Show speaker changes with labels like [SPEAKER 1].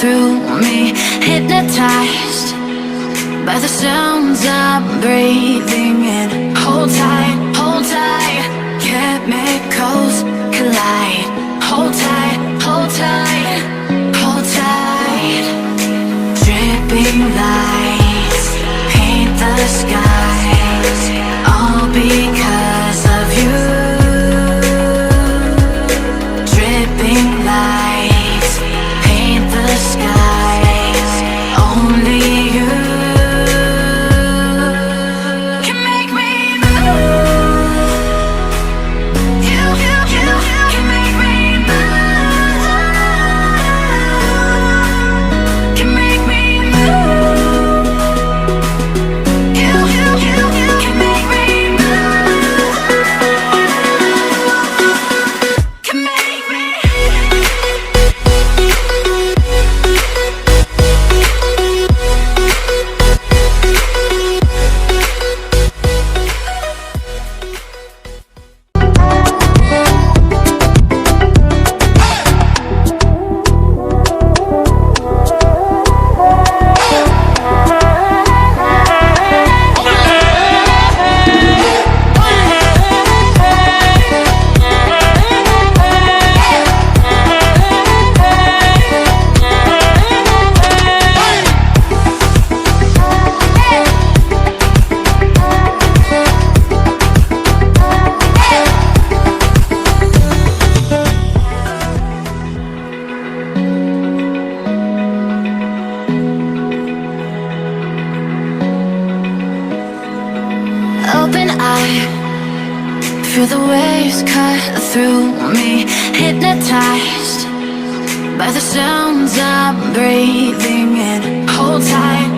[SPEAKER 1] through me, hypnotized by the sounds I'm breathing in. Hold tight, chemicals collide. Hold tight, hold tight, hold tight. Dripping lights paint the skies, all because of you. Dripping lights paint the skies, only you can make me move. You can make me move. Can make me move. You can make me move. Can make me. Open eye, feel the waves cut through me, hypnotized by the sounds I'm breathing in. Hold tight,